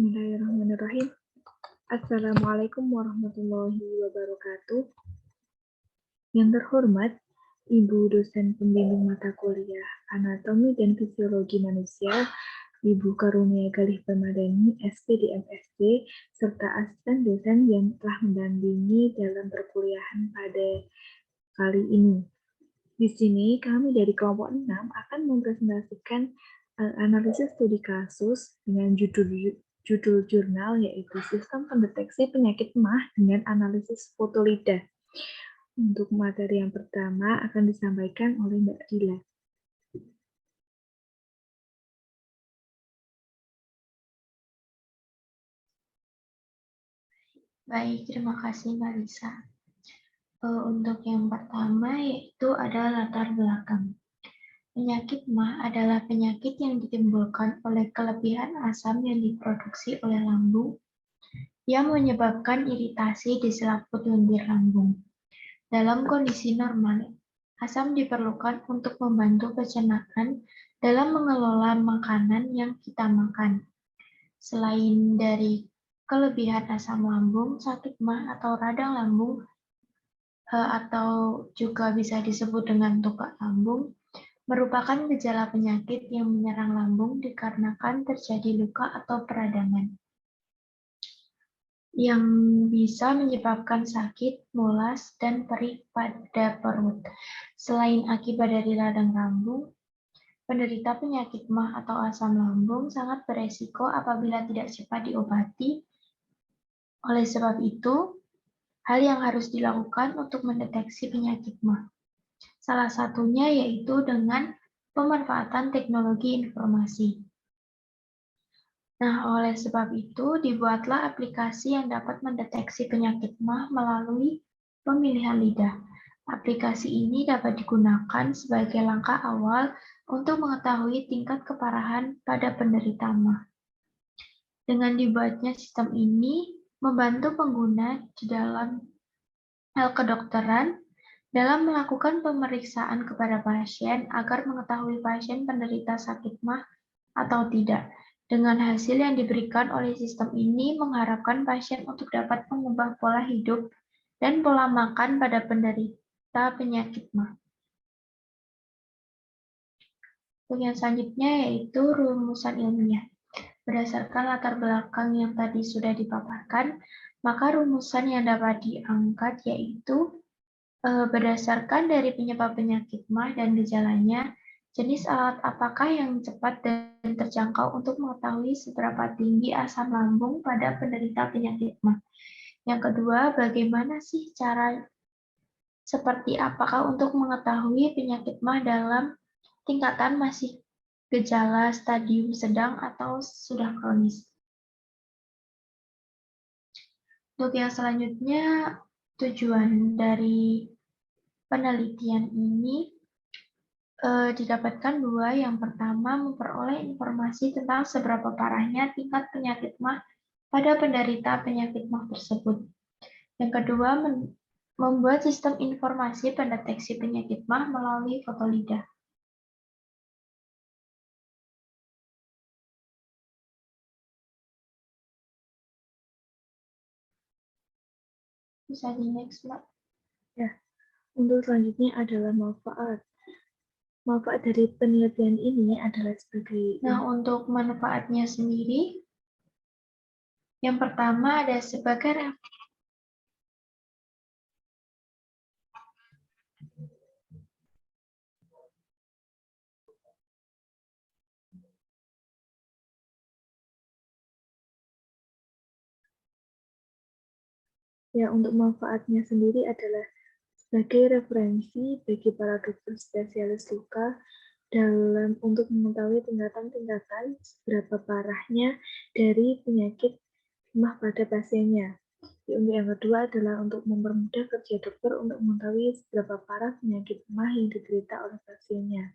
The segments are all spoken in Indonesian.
Bismillahirrahmanirrahim. Assalamualaikum warahmatullahi wabarakatuh. Yang terhormat, Ibu dosen pembimbing mata kuliah Anatomi dan Fisiologi Manusia, Ibu Karunia Galih Permadani, SPD MSc, serta asisten dosen yang telah mendampingi dalam perkuliahan pada kali ini. Di sini kami dari kelompok 6 akan mempresentasikan analisis studi kasus dengan judul jurnal yaitu Sistem Pendeteksi Penyakit MAH dengan Analisis Foto Lidah. Untuk materi yang pertama akan disampaikan oleh Mbak Dila. Baik, terima kasih Mbak Lisa. Untuk yang pertama yaitu adalah latar belakang. Penyakit MAH adalah penyakit yang ditimbulkan oleh kelebihan asam yang diproduksi oleh lambung yang menyebabkan iritasi di selaput lendir lambung. Dalam kondisi normal, asam diperlukan untuk membantu pencernaan dalam mengelola makanan yang kita makan. Selain dari kelebihan asam lambung, sakit MAH atau radang lambung atau juga bisa disebut dengan tukak lambung, merupakan gejala penyakit yang menyerang lambung dikarenakan terjadi luka atau peradangan yang bisa menyebabkan sakit, mulas, dan perih pada perut. Selain akibat dari radang lambung, penderita penyakit MAH atau asam lambung sangat beresiko apabila tidak cepat diobati. Oleh sebab itu, hal yang harus dilakukan untuk mendeteksi penyakit MAH. Salah satunya yaitu dengan pemanfaatan teknologi informasi. Nah, oleh sebab itu, dibuatlah aplikasi yang dapat mendeteksi penyakit MAH melalui pemilihan lidah. Aplikasi ini dapat digunakan sebagai langkah awal untuk mengetahui tingkat keparahan pada penderita MAH. Dengan dibuatnya sistem ini, membantu pengguna di dalam hal kedokteran dalam melakukan pemeriksaan kepada pasien agar mengetahui pasien penderita sakit MAH atau tidak. Dengan hasil yang diberikan oleh sistem ini mengharapkan pasien untuk dapat mengubah pola hidup dan pola makan pada penderita penyakit MAH. Untuk yang selanjutnya yaitu rumusan ilmiah. Berdasarkan latar belakang yang tadi sudah dipaparkan, maka rumusan yang dapat diangkat yaitu berdasarkan dari penyebab penyakit MAH dan gejalanya, jenis alat apakah yang cepat dan terjangkau untuk mengetahui seberapa tinggi asam lambung pada penderita penyakit MAH. Yang kedua, bagaimana sih cara seperti apakah untuk mengetahui penyakit MAH dalam tingkatan masih gejala stadium sedang atau sudah kronis. Untuk yang selanjutnya, tujuan dari penelitian ini didapatkan dua. Yang pertama, memperoleh informasi tentang seberapa parahnya tingkat penyakit MAH pada penderita penyakit MAH tersebut. Yang kedua, membuat sistem informasi pendeteksi penyakit MAH melalui foto lidah. Bisa di next, Mbak. Ya, untuk selanjutnya adalah manfaat. Manfaat dari penelitian ini adalah sebagai... Nah, untuk manfaatnya sendiri, yang pertama ada sebagai Ya, untuk manfaatnya sendiri adalah sebagai referensi bagi para dokter spesialis luka dalam untuk mengetahui tingkatan-tingkatan seberapa parahnya dari penyakit MAH pada pasiennya. Untuk yang kedua adalah untuk mempermudah kerja dokter untuk mengetahui seberapa parah penyakit MAH yang diderita oleh pasiennya.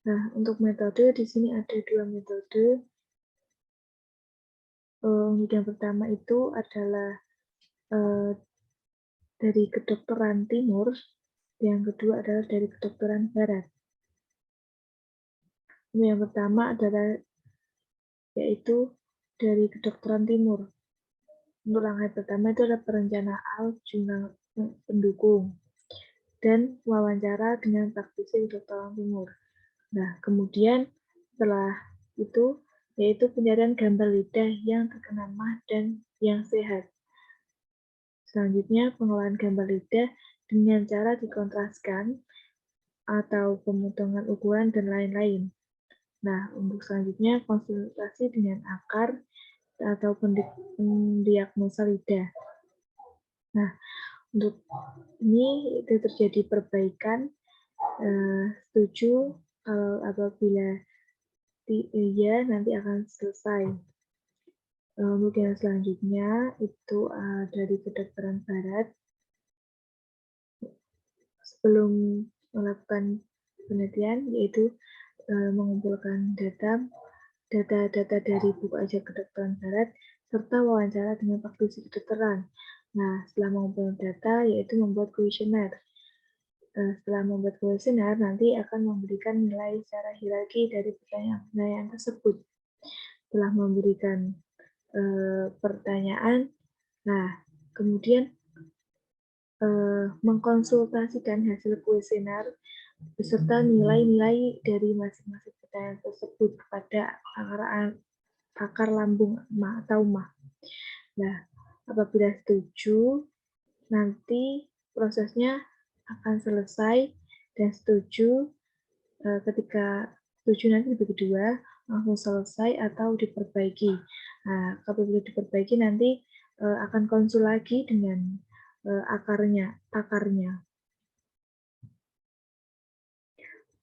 Nah, untuk metode di sini ada dua metode. Yang pertama itu adalah dari kedokteran timur, yang kedua adalah dari kedokteran barat. Yang pertama adalah yaitu dari kedokteran timur. Untuk langkah pertama itu adalah perencanaan jumlah pendukung dan wawancara dengan praktisi kedokteran timur. Nah, kemudian setelah itu yaitu pencarian gambar lidah yang terkena mah dan yang sehat. Selanjutnya, pengolahan gambar lidah dengan cara dikontraskan atau pemotongan ukuran dan lain-lain. Nah, untuk selanjutnya konsultasi dengan akar atau pendiagnosa lidah. Nah, untuk ini itu terjadi perbaikan, setuju kalau apabila iya nanti akan selesai. Untuk yang selanjutnya itu dari kedokteran barat. Sebelum melakukan penelitian yaitu mengumpulkan data dari buku ajar kedokteran barat serta wawancara dengan praktisi kedokteran. Nah, setelah mengumpulkan data yaitu membuat kuesioner. Setelah membuat kuesioner nanti akan memberikan nilai secara hierarki dari pertanyaan tersebut. Setelah memberikan pertanyaan, nah kemudian mengkonsultasikan hasil kuesioner beserta nilai-nilai dari masing-masing pertanyaan tersebut kepada akar lambung atau mah. Nah, apabila setuju, nanti prosesnya akan selesai dan setuju ketika setuju nanti dibagi dua, langsung selesai atau diperbaiki. Nah, apabila diperbaiki nanti akan konsul lagi dengan akarnya.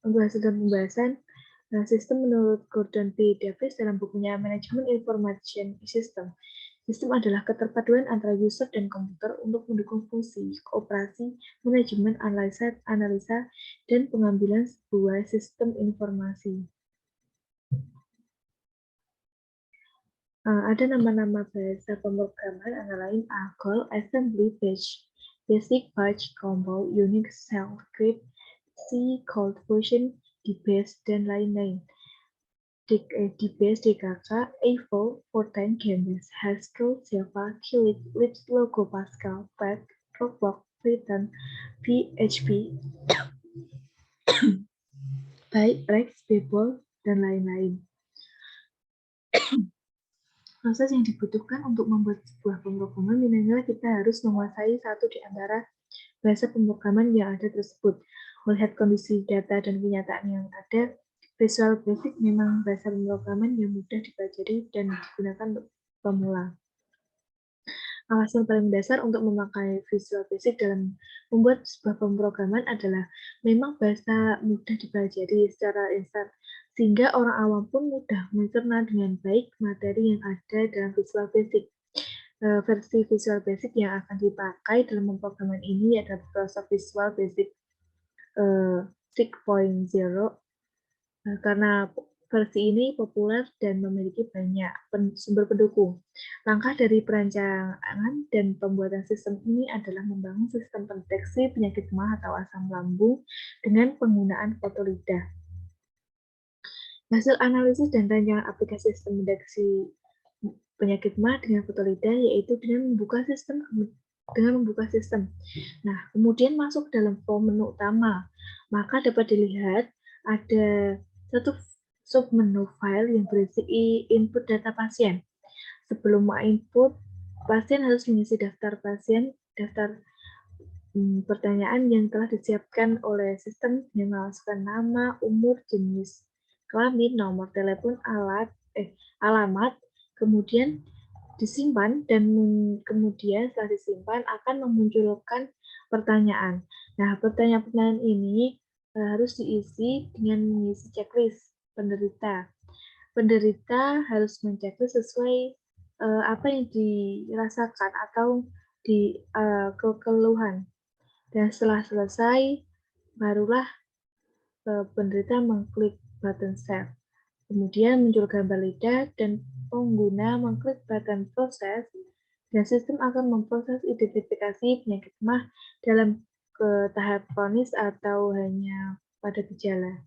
Untuk hasil dan pembahasan, sistem menurut Gordon B. Davis dalam bukunya Management Information System. Sistem adalah keterpaduan antara user dan komputer untuk mendukung fungsi, operasi, manajemen, analisa, dan pengambilan sebuah sistem informasi. Ada nama-nama bahasa pemrograman antara lain ARGOL, Assembly, Basic, Batch, Combo, Unix, Shell Script, C, Cold Fusion, DBase, dan lain-lain. DBase, DKK, AVO, Fortran, Gembas, Haskell, Java, Qlik, Lisp, Logo, Pascal, Perl, Roblox, Python, PHP, Rex, Babel, dan lain-lain. Proses yang dibutuhkan untuk membuat sebuah pemrograman minimal kita harus menguasai satu di antara bahasa pemrograman yang ada tersebut. Melihat kondisi data dan kenyataan yang ada, Visual Basic memang bahasa pemrograman yang mudah dipelajari dan digunakan untuk pemula. Alasan paling dasar untuk memakai Visual Basic dalam membuat sebuah pemrograman adalah memang bahasa mudah dipelajari secara instan, sehingga orang awam pun mudah mencerna dengan baik materi yang ada dalam Visual Basic. Versi Visual Basic yang akan dipakai dalam pemrograman ini adalah Microsoft Visual Basic 6.0 karena versi ini populer dan memiliki banyak sumber pendukung. Langkah dari perancangan dan pembuatan sistem ini adalah membangun sistem pendeteksi penyakit mah atau asam lambung dengan penggunaan foto lidah. Hasil analisis dan rancangan aplikasi sistem pendeteksi penyakit mah dengan foto lidah yaitu dengan membuka sistem. Nah, kemudian masuk dalam form menu utama, maka dapat dilihat ada satu submenu file yang berisi input data pasien. Sebelum input, pasien harus mengisi daftar pertanyaan yang telah disiapkan oleh sistem dengan memasukkan nama, umur, jenis kelamin, nomor telepon, alamat, kemudian disimpan dan kemudian setelah disimpan akan memunculkan pertanyaan. Nah, pertanyaan-pertanyaan ini harus diisi dengan mengisi checklist penderita. Penderita harus menceklis sesuai apa yang dirasakan atau di keluhan. Dan setelah selesai, barulah penderita mengklik button Save. Kemudian muncul gambar lidah dan pengguna mengklik button Proses dan sistem akan memproses identifikasi penyakit MAH dalam tahap kronis atau hanya pada gejala.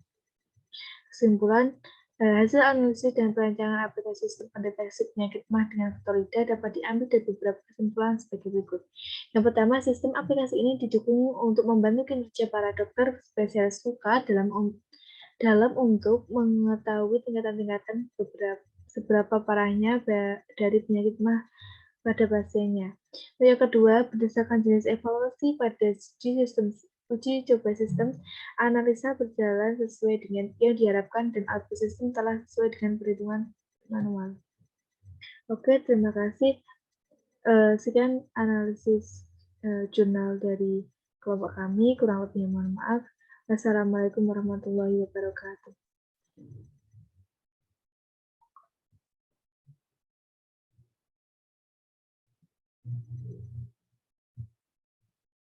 Kesimpulan, hasil analisis dan perancangan aplikasi sistem pendeteksi penyakit MAH dengan Florida dapat diambil dari beberapa kesimpulan sebagai berikut. Yang pertama, sistem aplikasi ini didukung untuk membantu kinerja para dokter spesialis luka dalam untuk mengetahui tingkatan-tingkatan seberapa parahnya dari penyakit MAH pada pasiennya. Yang kedua, berdasarkan jenis evaluasi pada uji coba sistem, analisa berjalan sesuai dengan yang diharapkan dan output sistem telah sesuai dengan perhitungan manual. Oke, terima kasih. Sekian analisis jurnal dari kelompok kami. Kurang lebihnya mohon maaf. Wassalamualaikum warahmatullahi wabarakatuh.